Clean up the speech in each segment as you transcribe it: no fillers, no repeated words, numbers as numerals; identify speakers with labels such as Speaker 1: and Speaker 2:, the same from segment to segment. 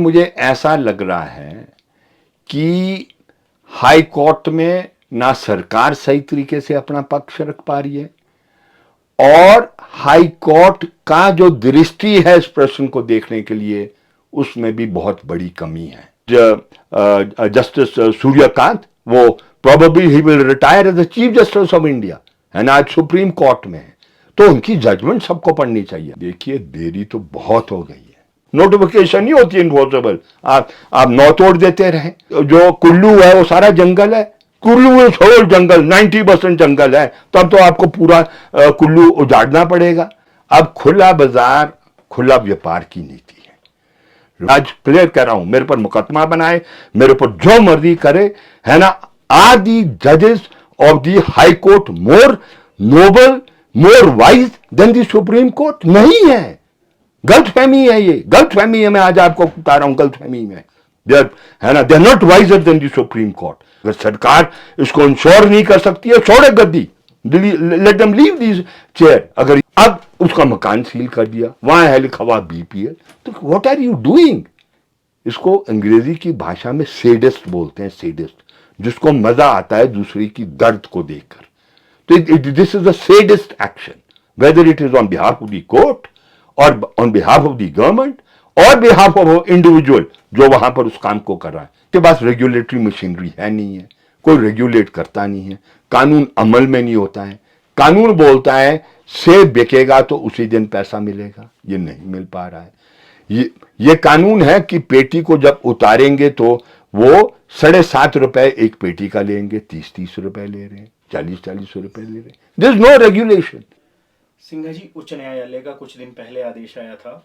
Speaker 1: मुझे ऐसा लग रहा है कि हाई कोर्ट में ना सरकार सही तरीके से अपना पक्ष रख पा रही है और हाई कोर्ट का जो दृष्टि है इस प्रश्न को देखने के लिए उसमें भी बहुत बड़ी कमी है। जस्टिस सूर्यकांत वो प्रोबेबली ही will retire as the chief justice of India है ना, आज सुप्रीम कोर्ट में है, तो उनकी जजमेंट सबको पढ़नी चाहिए। देखिए देरी तो बहुत हो गई है, नोटिफिकेशन नहीं होती इन्फोर्सेबल। आप नौ तोड़ देते रहे, जो कुल्लू है वो सारा जंगल है, कुल्लू में छोड़ो जंगल 90% जंगल है, तब तो आपको पूरा कुल्लू उजाड़ना पड़ेगा। अब खुला बाजार खुला व्यापार की नीति है। आज क्लियर कर रहा हूं, मेरे पर मुकदमा बनाए, मेरे पर जो मर्जी करे, है ना। आर दी जजेस of the high court more noble, more wise than the supreme court? नहीं है, गलतफहमी है, ये गलतफहमी है। मैं आज आपको बता रहा हूं गलतफहमी में, है ना, they are not wiser than the supreme court. अगर सरकार इसको इंश्योर नहीं कर सकती है, छोड़े गद्दी, let them leave this chair. अगर अब उसका मकान सील कर दिया, वहां है लिखा हुआ बीपीएल, तो व्हाट आर यू डूइंग? इसको अंग्रेजी की भाषा में सेडिस्ट बोलते हैं, सेडिस्ट, जिसको मजा आता है दूसरे की दर्द को देखकर। तो this is a sadist action, whether it is on behalf of the court और on behalf of the government और बिहाफ ऑफ इंडिविजुअल जो वहां पर उस काम को कर रहा है। के पास रेगुलेटरी मशीनरी है नहीं है, कोई रेगुलेट करता नहीं है, कानून अमल में नहीं होता है। कानून बोलता है सेब बिकेगा तो उसी दिन पैसा मिलेगा, ये नहीं मिल पा रहा है। ये कानून है कि पेटी को जब उतारेंगे तो वो 7.5 रुपए एक पेटी का लेंगे, 30 रुपए ले रहे हैं, 40 रुपए ले रहे हैं। There is no regulation.
Speaker 2: Singha ji, उच्च न्यायालय का कुछ दिन पहले आदेश आया था,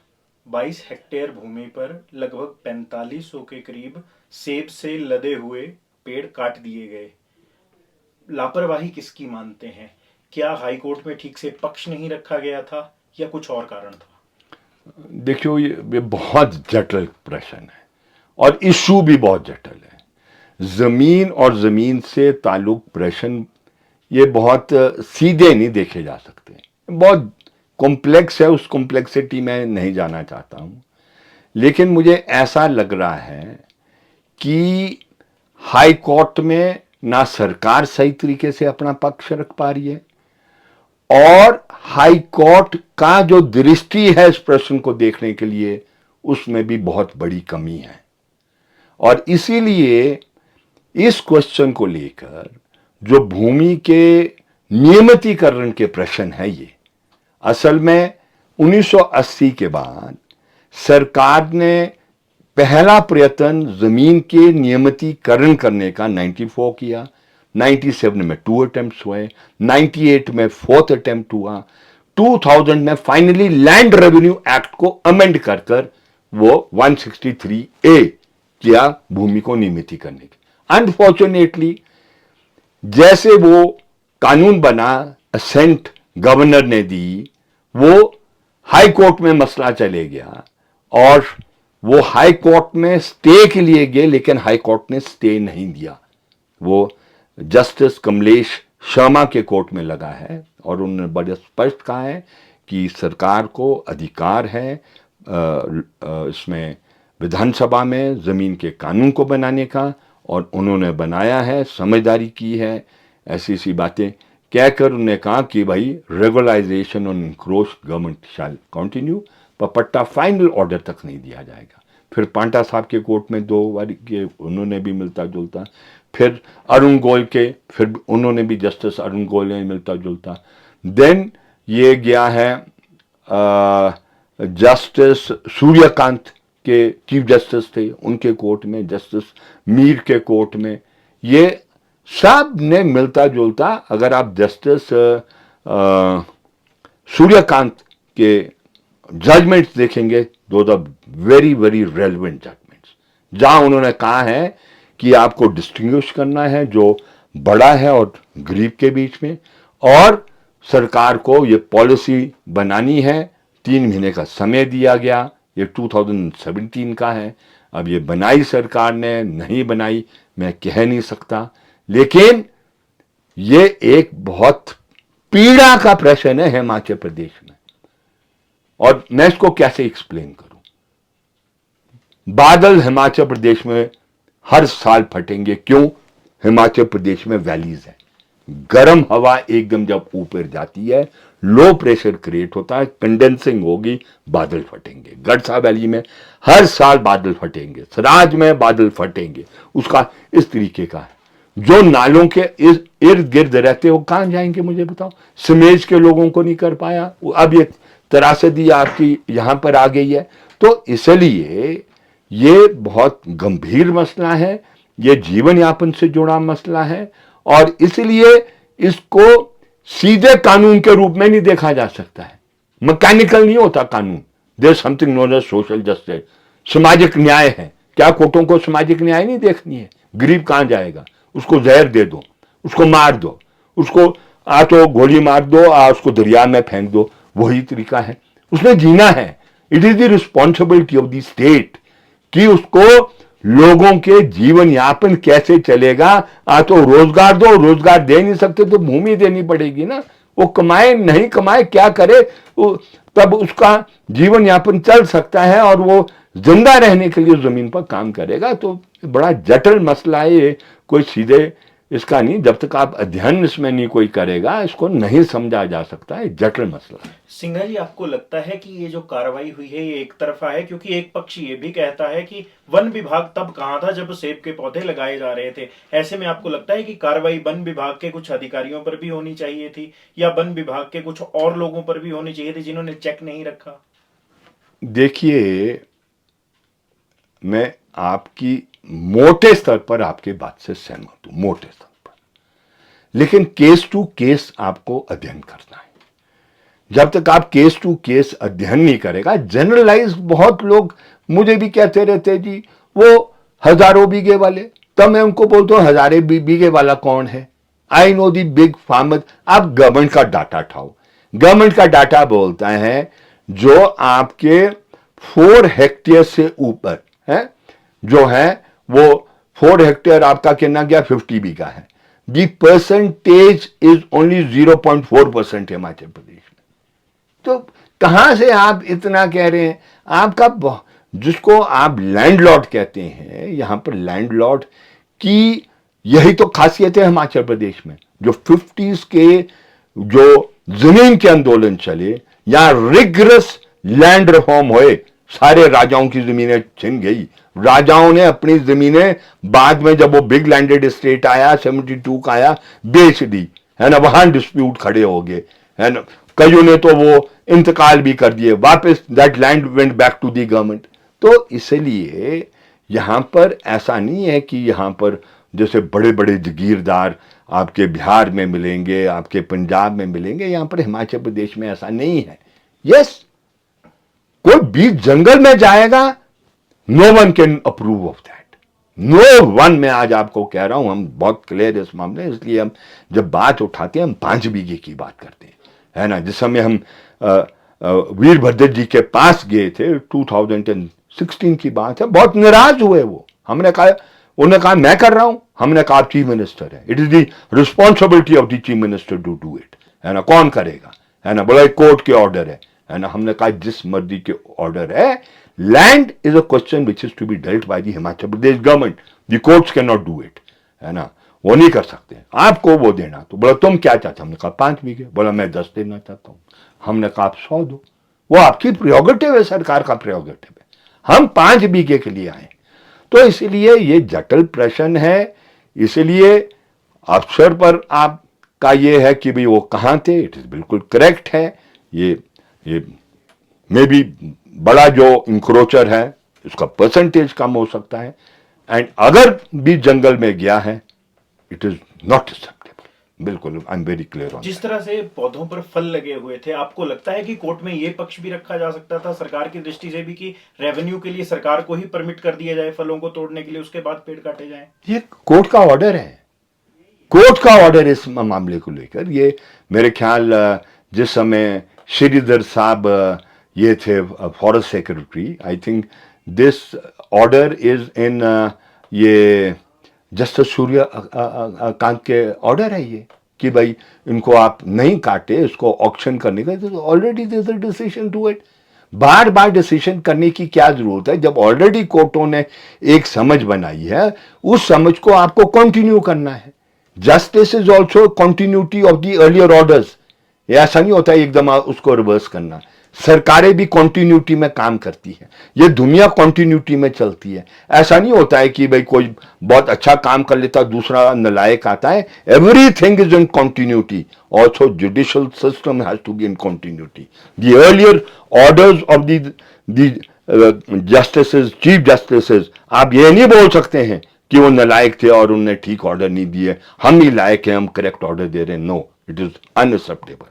Speaker 2: 22 हेक्टेयर भूमि पर लगभग 4500 के करीब सेब से लदे हुए पेड़ काट दिए गए। लापरवाही किसकी मानते हैं? क्या हाई कोर्ट में ठीक से पक्ष नहीं रखा गया था या कुछ और कारण था?
Speaker 1: देखियो, ये बहुत जटिल प्रश्न है और इशू भी बहुत जटिल है। जमीन और जमीन से ताल्लुक प्रश्न ये बहुत सीधे नहीं देखे जा सकते, बहुत कॉम्प्लेक्स है। उस कॉम्प्लेक्सिटी में नहीं जाना चाहता हूं, लेकिन मुझे ऐसा लग रहा है कि हाई कोर्ट में ना सरकार सही तरीके से अपना पक्ष रख पा रही है और हाई कोर्ट का जो दृष्टि है इस प्रश्न को देखने के लिए उसमें भी बहुत बड़ी कमी है। और इसीलिए इस क्वेश्चन को लेकर जो भूमि के नियमितीकरण के प्रश्न है, ये असल में 1980 के बाद सरकार ने पहला प्रयत्न जमीन के नियमितीकरण करने का 94 किया, 97 में 2 अटेम्प्ट हुए, 98 में 4th अटेम्प्ट हुआ, 2000 में फाइनली लैंड रेवेन्यू एक्ट को अमेंड कर कर वो 163A किया भूमि को नियमित करने की। अनफॉर्चुनेटली जैसे वो कानून बना, असेंट गवर्नर ने दी, वो हाई कोर्ट में मसला चले गया और वो हाई कोर्ट में स्टे के लिए गए, लेकिन हाई कोर्ट ने स्टे नहीं दिया। वो जस्टिस कमलेश शर्मा के कोर्ट में लगा है और उन्होंने बड़े स्पष्ट कहा है कि सरकार को अधिकार है इसमें विधानसभा में जमीन के कानून को बनाने का, और उन्होंने बनाया है, समझदारी की है। ऐसी सी बातें कहकर उन्होंने कहा कि भाई regularisation on encroach government shall continue, पर पट्टा फाइनल ऑर्डर तक नहीं दिया जाएगा। फिर पांटा साहब के कोर्ट में 2 बार के उन्होंने भी मिलता जुलता, फिर अरुण गोयल के, फिर उन्होंने भी जस्टिस अरुण गोयल ने मिलता जुलता। देन ये गया है जस्टिस सूर्यकांत के, चीफ जस्टिस थे, उनके कोर्ट में, जस्टिस मीर के कोर्ट में, ये सब ने मिलता जुलता। अगर आप जस्टिस सूर्यकांत के जजमेंट्स देखेंगे, दो वेरी वेरी रेलिवेंट जजमेंट्स, जहां उन्होंने कहा है कि आपको डिस्टिंग्विश करना है जो बड़ा है और गरीब के बीच में, और सरकार को ये पॉलिसी बनानी है। 3 महीने का समय दिया गया, ये 2017 का है। अब ये बनाई सरकार ने, नहीं बनाई मैं कह नहीं सकता, लेकिन ये एक बहुत पीड़ा का प्रश्न है हिमाचल प्रदेश में, और मैं इसको कैसे एक्सप्लेन करूं। बादल हिमाचल प्रदेश में हर साल फटेंगे। क्यों? हिमाचल प्रदेश में वैलीज है, गर्म हवा एकदम जब ऊपर जाती है, लो प्रेशर क्रिएट होता है, कंडेंसिंग होगी, बादल फटेंगे। गढ़सा वैली में हर साल बादल फटेंगे, सराज में बादल फटेंगे। उसका इस तरीके का है। जो नालों के इर्द गिर्द रहते हो कहां जाएंगे मुझे बताओ? सिमेज के लोगों को नहीं कर पाया, अब ये त्रासदी आपकी यहां पर आ गई है। तो इसलिए ये बहुत गंभीर मसला है, ये जीवन यापन से जुड़ा मसला है, और इसलिए इसको सीधे कानून के रूप में नहीं देखा जा सकता है। मैकेनिकल नहीं होता कानून। There something known as social justice, सामाजिक न्याय है। क्या कोर्टों को सामाजिक न्याय नहीं देखनी है? गरीब कहां जाएगा? उसको जहर दे दो, उसको मार दो, उसको तो गोली मार दो, उसको दरिया में फेंक दो, वही तरीका है। उसने जीना है। It is the responsibility of the state कि उसको लोगों के जीवन यापन कैसे चलेगा। तो रोजगार दो, रोजगार दे नहीं सकते तो भूमि देनी पड़ेगी ना। वो कमाए नहीं कमाए क्या करे, तब उसका जीवन यापन चल सकता है और वो जिंदा रहने के लिए जमीन पर काम करेगा। तो बड़ा जटिल मसला है ये, कोई सीधे इसका नहीं, जब तक आप अध्ययन इसमें नहीं कोई करेगा इसको नहीं समझा जा सकता है। जटिल मसला है।
Speaker 2: सिंघा जी, आपको लगता है कि ये जो कार्रवाई हुई है ये एक तरफा है? क्योंकि एक पक्ष ये भी कहता है कि वन विभाग तब कहां था जब सेब के पौधे लगाए जा रहे थे। ऐसे में आपको लगता है कि कार्रवाई वन विभाग के कुछ अधिकारियों पर भी होनी चाहिए थी, या वन विभाग के कुछ और लोगों पर भी होनी चाहिए थी जिन्होंने चेक नहीं रखा?
Speaker 1: देखिए, मैं आपकी मोटे स्तर पर आपके बात से सहमत हूं, मोटे स्तर पर, लेकिन केस टू केस आपको अध्ययन करना है। जब तक आप केस टू केस अध्ययन नहीं करेगा, जनरलाइज बहुत लोग मुझे भी कहते रहते जी वो हजारों बीघे वाले, तब मैं उनको बोलता हूं हजारों बीघे वाला कौन है? I know the big farmer. आप गवर्नमेंट का डाटा उठाओ। गवर्नमेंट का डाटा बोलता है जो आपके 4 हेक्टेयर से ऊपर है, जो है वो 4 हेक्टेयर आपका कितना गया? 50 बीघा है। The percentage is only 0.4% Himachal Pradesh में। तो कहां से आप इतना कह रहे हैं? आपका जिसको आप लैंडलॉर्ड कहते हैं, यहां पर लैंडलॉर्ड की यही तो खासियत है हिमाचल प्रदेश में। जो 50s के जो जमीन के आंदोलन चले या रिगरस लैंड रिफॉर्म हुए, सारे राजाओं की जमीनें छिन गई। राजाओं ने अपनी जमीनें बाद में जब वो बिग लैंडेड स्टेट आया 72 का आया, बेच दी, है ना। वहां डिस्प्यूट खड़े हो गए, है ना। कईयों ने तो वो इंतकाल भी कर दिए, वापस that land went back to the government. तो इसलिए यहां पर ऐसा नहीं है कि यहां पर जैसे बड़े बड़े जागीरदार आपके बिहार में मिलेंगे, आपके पंजाब में मिलेंगे, यहां पर हिमाचल प्रदेश में ऐसा नहीं है। यस, कोई बीच जंगल में जाएगा, no one can approve of that, no one. मैं आज आपको कह रहा हूं, हम बहुत क्लियर इस मामले, इसलिए हम जब बात उठाते हैं हम 5 बीघे की बात करते हैं, है ना। जिस समय हम वीरभद्र जी के पास गए थे, 2016 की बात है, बहुत नाराज हुए वो। हमने कहा, उन्होंने कहा मैं कर रहा हूं। हमने कहा आप चीफ मिनिस्टर है, it is the responsibility of the chief minister to do it, है ना। कौन करेगा, है ना। बोला कोर्ट के ऑर्डर है ना। हमने कहा जिस मर्जी के ऑर्डर है, land is a question which is to be dealt by the Himachal Pradesh government, the courts can not do it, है ना। वो नहीं कर सकते आपको वो देना। तो बोला तुम क्या चाहते? हमने कहा 5 बीघे। बोला मैं 10 देना चाहता हूं। हमने कहा आप 100 दो, वो आपकी प्रियोगेटिव है, सरकार का प्रियोगेटिव है। हम 5 बीघे के लिए आए। तो इसलिए ये जटिल प्रश्न है। इसलिए अफसर पर आपका ये है कि भाई वो कहां थे, इट इज बिल्कुल करेक्ट है। ये मे भी बड़ा जो इंक्रोचर है उसका परसेंटेज कम हो सकता है, एंड अगर भी जंगल में गया है इट इज नॉट एक्सेप्टेबल। बिल्कुल, I am very clear on.
Speaker 2: जिस तरह से पौधों पर फल लगे हुए थे, आपको लगता है कि कोर्ट में ये पक्ष भी रखा जा सकता था सरकार की दृष्टि से भी कि रेवेन्यू के लिए सरकार को ही परमिट कर दिया जाए फलों को तोड़ने के लिए, उसके बाद पेड़ काटे जाएं?
Speaker 1: ये कोर्ट का ऑर्डर है, कोर्ट का ऑर्डर इस मामले को लेकर। ये मेरे ख्याल जिस समय श्रीधर साहब ये थे forest secretary, I think this order is in ये जस्टिस सूर्यकांत के ऑर्डर है ये, कि भाई इनको आप नहीं काटे, इसको ऑक्शन करने का। तो already this a decision to it. बार बार डिसीजन करने की क्या जरूरत है जब ऑलरेडी कोर्टों ने एक समझ बनाई है, उस समझ को आपको कंटिन्यू करना है। Justice is also continuity of the earlier orders. ऐसा नहीं होता एकदम उसको रिवर्स करना। सरकारें भी कंटिन्यूटी में काम करती है, ये दुनिया कंटिन्यूटी में चलती है। ऐसा नहीं होता है कि भाई कोई बहुत अच्छा काम कर लेता दूसरा नलायक आता है। Everything is in continuity. Also judicial system has to be in continuity. The earlier orders of the justices, chief justices, आप ये नहीं बोल सकते हैं कि वो नलायक थे और उन्होंने ठीक ऑर्डर नहीं दिए, हम ही लायक हैं, हम करेक्ट ऑर्डर दे रहे हैं। नो, इट इज अनएक्सेप्टेबल,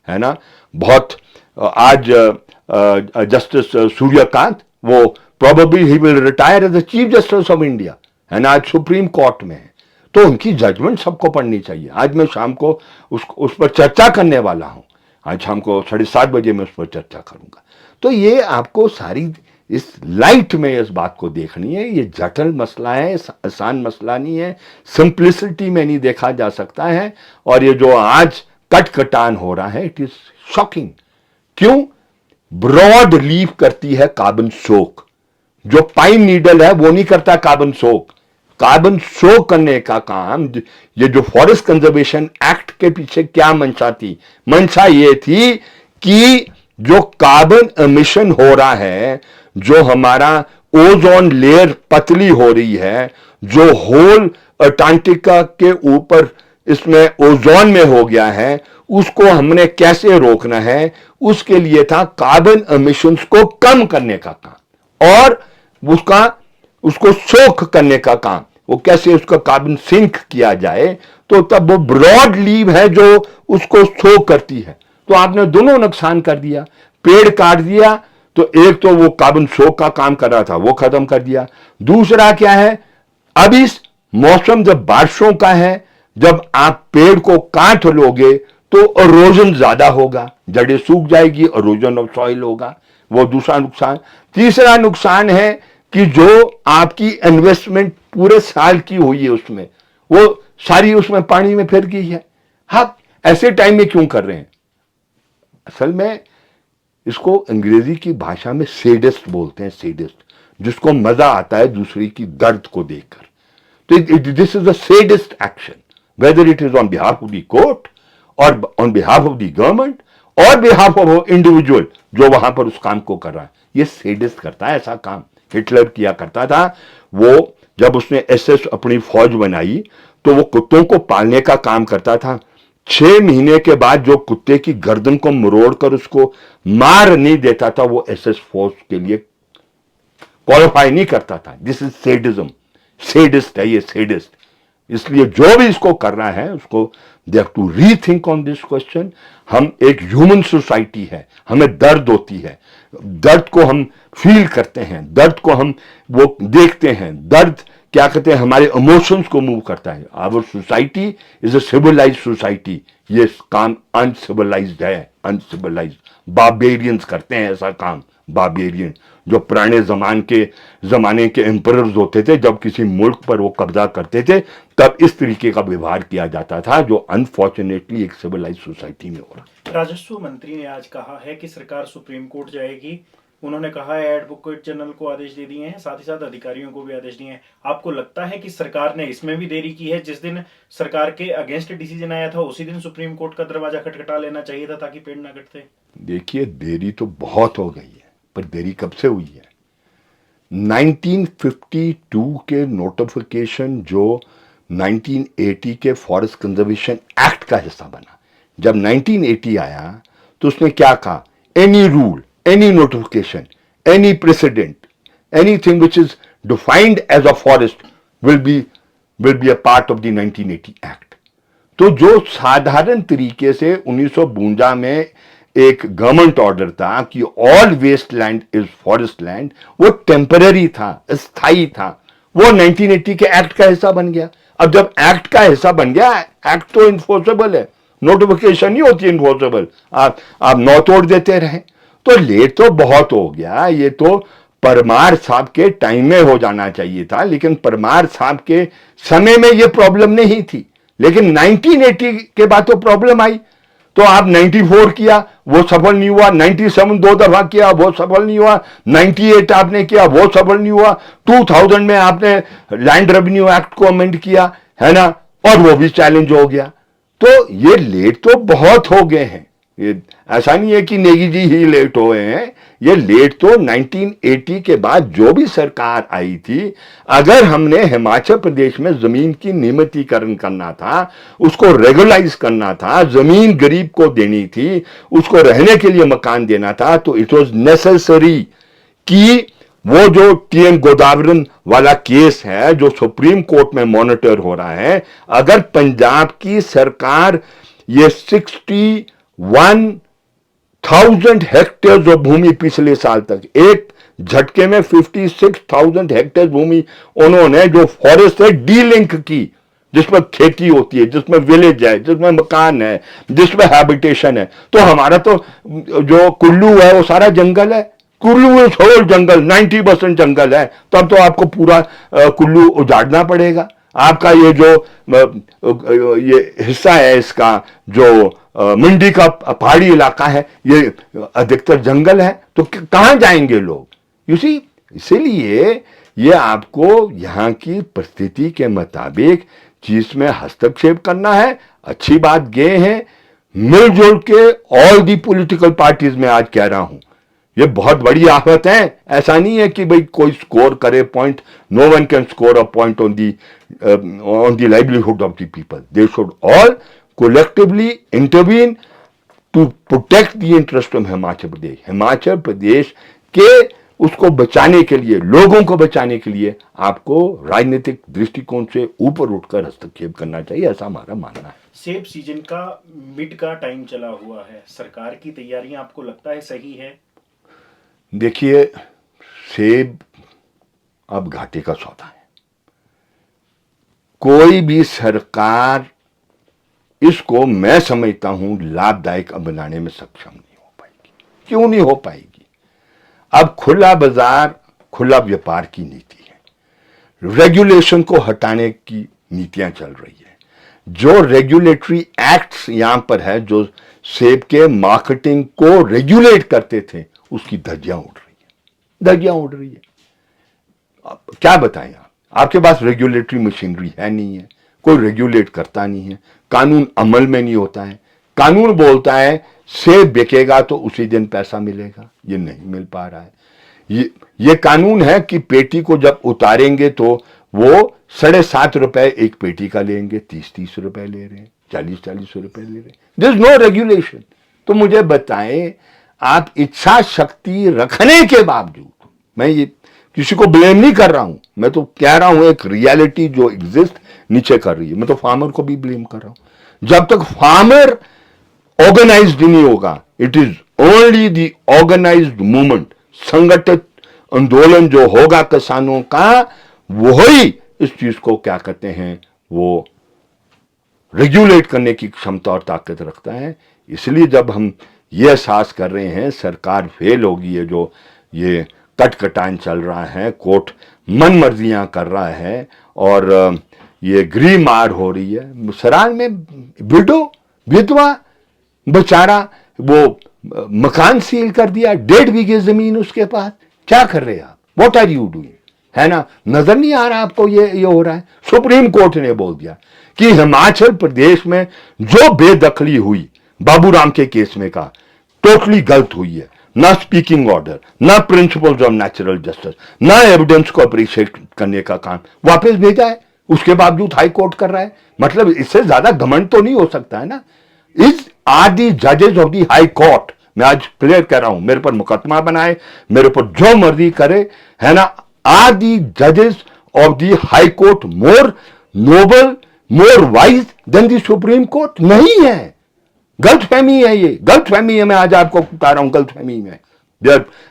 Speaker 1: है ना। बहुत आज जस्टिस सूर्यकांत, वो प्रोबेबली ही will retire as the chief justice of India, है ना, आज सुप्रीम कोर्ट में है। तो उनकी जजमेंट सबको पढ़नी चाहिए। आज मैं शाम को उस पर चर्चा करने वाला हूं। आज शाम को 7:30 बजे मैं उस पर चर्चा करूंगा। तो ये आपको सारी इस लाइट में इस बात को देखनी है। ये जटिल मसला है, आसान मसला नहीं है, सिंप्लिसिटी में नहीं देखा जा सकता है। और ये जो आज कटकटान हो रहा है, इट इज शॉकिंग। क्यों? ब्रॉड लीफ करती है कार्बन सोक, जो पाइन नीडल है वो नहीं करता कार्बन सोक। कार्बन सोक करने का काम, ये जो फॉरेस्ट कंजर्वेशन एक्ट के पीछे क्या मंशा थी? मंशा ये थी कि जो कार्बन एमिशन हो रहा है, जो हमारा ओजोन लेयर पतली हो रही है, जो होल अंटार्कटिका के ऊपर इसमें ओजोन में हो गया है, उसको हमने कैसे रोकना है? उसके लिए था कार्बन एमिशंस को कम करने का काम और उसको सोख करने का काम। वो कैसे उसका कार्बन सिंक किया जाए, तो तब वो ब्रॉड लीव है जो उसको सोख करती है। तो आपने दोनों नुकसान कर दिया। पेड़ काट दिया तो एक तो वो कार्बन सोख का काम कर रहा था, वो खत्म कर दिया। दूसरा क्या है, अब इस मौसम जब बारिशों का है, जब आप पेड़ को काट लोगे तो इरोजन ज्यादा होगा, जड़ें सूख जाएगी, इरोजन ऑफ सॉइल होगा, वो दूसरा नुकसान। तीसरा नुकसान है कि जो आपकी इन्वेस्टमेंट पूरे साल की हुई है उसमें, वो सारी उसमें पानी में फिर गई है। हाँ, ऐसे टाइम में क्यों कर रहे हैं? असल में इसको अंग्रेजी की भाषा में सेडिस्ट बोलते हैं, सेडिस्ट, जिसको मजा आता है दूसरे की दर्द को देखकर। तो this is a sadist action, whether it is on behalf of the court or on behalf of the government or behalf of an individual जो वहां पर उस काम को कर रहा है। ये सेडिस्ट करता है ऐसा काम। हिटलर किया करता था। वो जब उसने एसएस अपनी फौज बनाई तो वो कुत्तों को पालने का काम करता था। 6 महीने के बाद जो कुत्ते की गर्दन को मरोड़ कर उसको मार नहीं देता था, वो एसएस फोर्स के लिए क्वालिफाई नहीं करता था। This is sadism. सेडिस्ट है ये, सेडिस्ट। इसलिए जो भी इसको कर रहा है उसको they have to rethink on this question. हम एक ह्यूमन सोसाइटी है, हमें दर्द होती है, दर्द को हम फील करते हैं, दर्द को हम वो देखते हैं। दर्द क्या कहते हैं, हमारे इमोशंस को मूव करता है। Our society is a civilised society. ये काम अनसिविलाइज्ड है, अनसिविलाइज्ड। बार्बेरियंस करते हैं ऐसा काम, बार्बेरियन, जो पुराने जमाने के एम्परर्स होते थे, जब किसी मुल्क पर वो कब्जा करते थे तब इस तरीके का व्यवहार किया जाता था, जो अनफॉर्चुनेटली एक सिविलाइज्ड सोसाइटी में हो रहा।
Speaker 2: राजस्व मंत्री ने आज कहा है कि सरकार सुप्रीम कोर्ट जाएगी। उन्होंने कहा है एडवोकेट जनरल को आदेश दे दिए हैं, साथ ही साथ अधिकारियों को भी आदेश दिए हैं। आपको लगता है कि सरकार ने इसमें भी देरी की है? जिस दिन सरकार के अगेंस्ट डिसीजन आया था उसी दिन सुप्रीम कोर्ट का दरवाजा खटखटा लेना चाहिए था ताकि पेड़ ना कटते।
Speaker 1: देखिए, देरी तो बहुत हो गई है, पर देरी कब से हुई है? 1952 के नोटिफिकेशन जो 1980 के फॉरेस्ट कंजर्वेशन एक्ट का हिस्सा बना, जब 1980 आया तो उसने क्या कहा? Any rule, any notification, any precedent, anything which is defined as a forest will be a part of the 1980 Act. तो जो साधारण तरीके से 1952 में एक गवर्नमेंट ऑर्डर था कि all waste land is forest land, वो टेम्पररी था, स्थायी था, वो 1980 के एक्ट का हिस्सा बन गया। अब जब एक्ट का हिस्सा बन गया, एक्ट तो इन्फोर्सेबल है, नोटिफिकेशन नहीं होती इन्फोर्सेबल। आप नौ तोड़ देते रहे तो लेट तो बहुत हो गया। ये तो परमार साहब के टाइम में हो जाना चाहिए था, लेकिन परमार साहब के समय में ये प्रॉब्लम नहीं थी, लेकिन 1980 के बाद तो प्रॉब्लम आई। तो आप 94 किया, वो सफल नहीं हुआ। 97 2 दफा किया, वो सफल नहीं हुआ। 98 आपने किया, वो सफल नहीं हुआ। 2000 में आपने लैंड रेवेन्यू एक्ट को अमेंड किया, है ना, और वो भी चैलेंज हो गया। तो ये लेट तो बहुत हो गए हैं। ये ऐसा नहीं है कि नेगी जी ही लेट हुए हैं, ये लेट तो 1980 के बाद जो भी सरकार आई थी, अगर हमने हिमाचल प्रदेश में जमीन की नियमितीकरण करना था, उसको रेगुलाइज करना था, जमीन गरीब को देनी थी, उसको रहने के लिए मकान देना था, तो इट वॉज नेसेसरी कि वो जो टीएन गोदावरन वाला केस है जो सुप्रीम कोर्ट में मॉनिटर हो रहा है, अगर पंजाब की सरकार ये 61,000 हेक्टेयर जो भूमि पिछले साल तक एक झटके में 56,000 हेक्टेयर भूमि उन्होंने जो फॉरेस्ट है डीलिंक की, जिसमें खेती होती है, जिसमें विलेज है, जिसमें मकान है, जिसमें हैबिटेशन है। तो हमारा तो जो कुल्लू है वो सारा जंगल है। कुल्लू इज होल जंगल, 90% जंगल है। तब तो आपको पूरा कुल्लू उजाड़ना पड़ेगा। आपका ये जो ये हिस्सा है इसका जो मंडी का पहाड़ी इलाका है, ये अधिकतर जंगल है। तो कहां जाएंगे लोग? यू सी, इसीलिए ये आपको यहां की परिस्थिति के मुताबिक चीज में हस्तक्षेप करना है। अच्छी बात ये है, मिलजुल के ऑल दी पॉलिटिकल पार्टीज में आज कह रहा हूं, ये बहुत बड़ी आफत है। ऐसा नहीं है कि भाई कोई स्कोर करे point, no one can score a point on the livelihood of the people. They should all collectively intervene to protect the interest of Himachal Pradesh. Himachal Pradesh के उसको बचाने के लिए, लोगों को बचाने के लिए आपको राजनीतिक दृष्टिकोण से ऊपर उठकर हस्तक्षेप करना चाहिए, ऐसा हमारा मानना है।
Speaker 2: सेब सीजन का मिड का टाइम चला हुआ है, सरकार की तैयारियां आपको लगता है सही है?
Speaker 1: देखिए, सेब अब घाटे का सौदा है। कोई भी सरकार इसको मैं समझता हूं लाभदायक बनाने में सक्षम नहीं हो पाएगी। क्यों नहीं हो पाएगी? अब खुला बाजार, खुला व्यापार की नीति है, रेगुलेशन को हटाने की नीतियां चल रही है। जो रेगुलेटरी एक्ट्स यहां पर है, जो सेब के मार्केटिंग को रेगुलेट करते थे, उसकी धज्जियां उड़ रही है, धज्जियां उड़ रही है। अब क्या बताएं आप? आपके पास रेगुलेटरी मशीनरी है नहीं है, कोई रेगुलेट करता नहीं है, कानून अमल में नहीं होता है। कानून बोलता है सेब बिकेगा तो उसी दिन पैसा मिलेगा, ये नहीं मिल पा रहा है। ये कानून है कि पेटी को जब उतारेंगे तो वो 7.5 रुपए एक पेटी का लेंगे, 30 रुपए ले रहे हैं, 40 रुपए ले रहे हैं। There is no regulation. तो मुझे बताएं, आप इच्छा शक्ति रखने के बावजूद, मैं ये किसी को ब्लेम नहीं कर रहा हूं, मैं तो कह रहा हूं एक रियलिटी जो एग्जिस्ट नीचे कर रही है। मैं तो फार्मर को भी ब्लेम कर रहा हूं। जब तक फार्मर ऑर्गेनाइज्ड नहीं होगा, it is only the organised movement, संगठित आंदोलन जो होगा किसानों का, वही इस चीज को क्या कहते हैं, वो रेगुलेट करने की क्षमता और ताकत रखता है। इसलिए जब हम ये एहसास कर रहे हैं सरकार फेल होगी, है जो ये कटकटान चल रहा है, कोर्ट मन मर्जियां कर रहा है और ये गृह मार हो रही है। सराल में विधवा बेचारा वो मकान सील कर दिया, 1.5 बीघे जमीन उसके पास। क्या कर रहे हैं आप? What are you doing? है ना, नजर नहीं आ रहा आपको ये हो रहा है? सुप्रीम कोर्ट ने बोल दिया कि हिमाचल प्रदेश में जो बेदखली हुई बाबूराम के केस में का टोटली गलत हुई है। ना स्पीकिंग ऑर्डर, ना प्रिंसिपल्स ऑफ नेचुरल जस्टिस, ना एविडेंस को अप्रिशिएट करने का काम वापस भेजा है। उसके बावजूद हाई कोर्ट कर रहा है। मतलब इससे ज्यादा घमंड तो नहीं हो सकता है ना। इज आर दी जजेस ऑफ दी हाई कोर्ट, मैं आज क्लियर कह रहा हूं, मेरे पर मुकदमा बनाए, मेरे ऊपर जो मर्जी करे, है ना, आर दी जजेस of the high court more noble, more wise than the supreme court? नहीं है, गलतफहमी है, ये गलतफहमी है। मैं आज आपको बता रहा हूं, गलतफहमी में है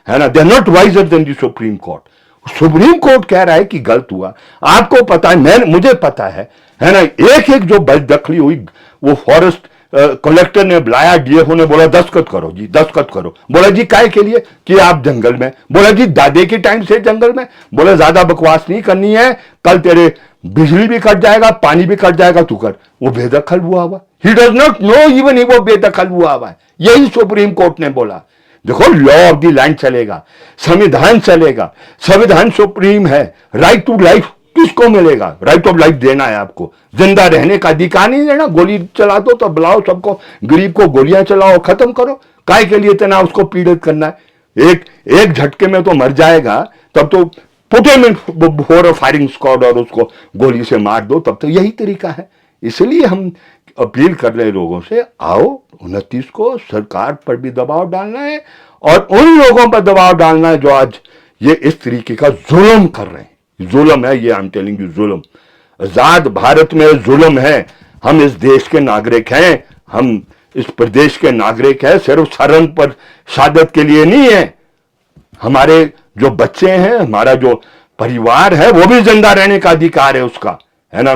Speaker 1: ना, they are not wiser than the supreme court. Supreme court कह रहा है कि गलत हुआ। आपको पता है, मुझे पता है ना, एक एक जो बददखली हुई, वो फॉरेस्ट कलेक्टर ने बुलाया, डीएफओ ने बोला दस्तखत करो जी, दस्तखत करो। बोला जी काय के लिए? कि आप जंगल में। बोला जी दादे के टाइम से जंगल में। बोला ज्यादा बकवास नहीं करनी है, कल तेरे बिजली भी कट जाएगा, पानी भी कट जाएगा, तू कर। वो बेदखल हुआ। He does not know even he वो बेदखल हुआ है। यही सुप्रीम कोर्ट ने बोला। देखो, लॉ ऑफ द लैंड चलेगा, संविधान चलेगा, संविधान सुप्रीम है। राइट टू लाइफ किसको मिलेगा? राइट ऑफ लाइफ देना है आपको, जिंदा रहने का अधिकार नहीं देना। गोली चला दो तो बुलाओ सबको, गरीब को गोलियां चलाओ, खत्म करो। काय के लिए इतना उसको पीड़ित करना है? एक झटके में तो मर जाएगा, तब तो put him in for a firing squad और उसको गोली से मार दो, तब तो यही तरीका है। इसलिए हम अपील कर रहे लोगों से, आओ 29 को सरकार पर भी दबाव डालना है और उन लोगों पर दबाव डालना है जो आज ये इस तरीके का जुल्म कर रहे हैं। जुल्म है ये, आई एम टेलिंग यू, जुल्म। आजाद भारत में जुल्म है। हम इस देश के नागरिक हैं, हम इस प्रदेश के नागरिक हैं, सिर्फ सरहद पर शहादत के लिए नहीं है। हमारे जो बच्चे हैं, हमारा जो परिवार है, वो भी जिंदा रहने का अधिकार है उसका, है ना।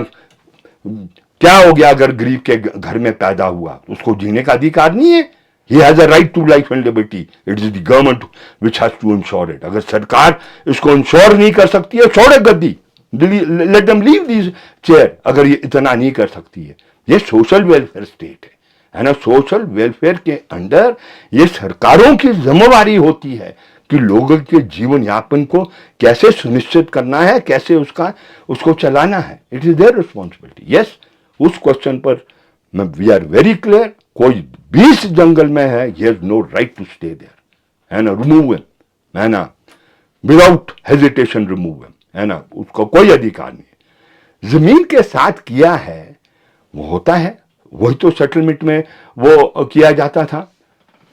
Speaker 1: क्या हो गया अगर गरीब के घर में पैदा हुआ, उसको जीने का अधिकार नहीं है? He has a right to life and liberty. It is the government which has to ensure it. अगर सरकार इसको इंश्योर नहीं कर सकती है, छोड़े गद्दी, let them leave this chair. अगर ये इतना नहीं कर सकती है, ये सोशल वेलफेयर स्टेट है ना। सोशल वेलफेयर के अंडर ये सरकारों की जिम्मेवारी होती है कि लोगों के जीवन यापन को कैसे सुनिश्चित करना है, कैसे उसको चलाना है। It is their responsibility. Yes, उस क्वेश्चन पर वी आर वेरी क्लियर। कोई 20 जंगल में है, he has no right to stay there, है ना। रिमूव हिम, है ना, विदाउट हेजिटेशन रिमूव हिम, है ना। उसको कोई अधिकार नहीं है। जमीन के साथ किया है वो होता है, वही तो सेटलमेंट में वो किया जाता था।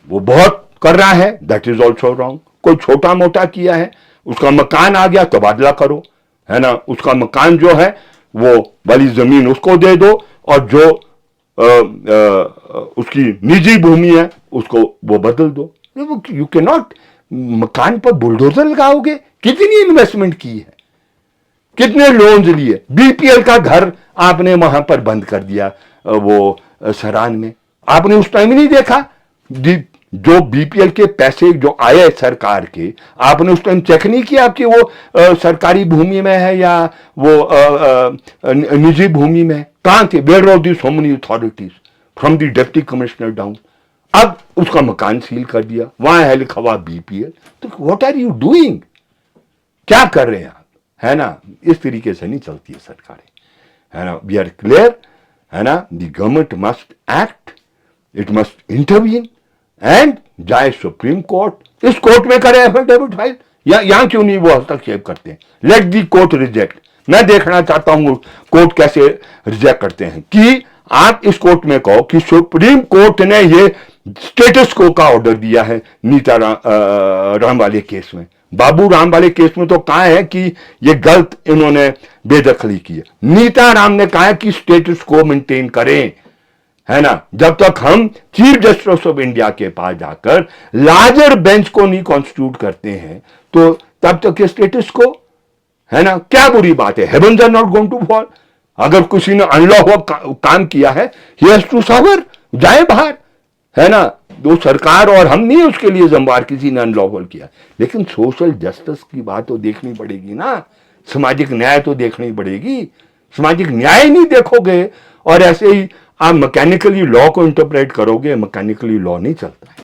Speaker 1: वो बहुत कर रहा है, दैट इज ऑल्सो रॉन्ग। कोई छोटा मोटा किया है, उसका मकान आ गया तबादला करो, है ना। उसका मकान जो है वो वाली जमीन उसको दे दो, और जो उसकी निजी भूमि है उसको वो बदल दो। यू कैन नॉट मकान पर बुलडोजर लगाओगे। कितनी इन्वेस्टमेंट की है, कितने लोन्स लिए। बीपीएल का घर आपने वहां पर बंद कर दिया, वो सरान में। आपने उस टाइम नहीं देखा जो बीपीएल के पैसे जो आए सरकार के, आपने उस टाइम चेक नहीं किया कि वो सरकारी भूमि में है या वो निजी भूमि में है? कहां थे? Where are the so many authorities from the deputy commissioner down. अब उसका मकान सील कर दिया, वहां है लिखा हुआ बीपीएल। तो व्हाट आर यू डूइंग? क्या कर रहे हैं आप, है ना। इस तरीके से नहीं चलती है सरकारें, है ना। वी आर क्लियर, है ना। The government must act, it must intervene and जाए सुप्रीम कोर्ट। इस कोर्ट में करे एफिडेविट फाइल, यहां क्यों नहीं वो हस्तक्षेप करते हैं? Let the court reject. मैं देखना चाहता हूं कोर्ट कैसे रिजेक्ट करते हैं। कि आप इस कोर्ट में कहो कि सुप्रीम कोर्ट ने ये स्टेटस को का ऑर्डर दिया है नीता राम वाले केस में। बाबू राम वाले केस में तो कहा है कि ये गलत इन्होंने बेदखली की है। नीता राम ने कहा है कि स्टेटस को मेंटेन करें, है ना। जब तक हम चीफ जस्टिस ऑफ इंडिया के पास जाकर लार्जर बेंच को नहीं कॉन्स्टिट्यूट करते हैं, तो तब तक ये स्टेटस को, है ना। क्या बुरी बात है? Heavens are not going to fall. अगर किसी ने अनलॉ काम किया है, ही हैज टू सफर, जाए बाहर, है ना। वो सरकार और हम नहीं उसके लिए जिम्मेवार, किसी ने अनलॉफुल किया। लेकिन सोशल जस्टिस की बात तो देखनी पड़ेगी ना, सामाजिक न्याय तो देखनी पड़ेगी। सामाजिक न्याय नहीं देखोगे और ऐसे ही आप मैकेनिकली लॉ को इंटरप्रेट करोगे, मैकेनिकली लॉ नहीं चलता है।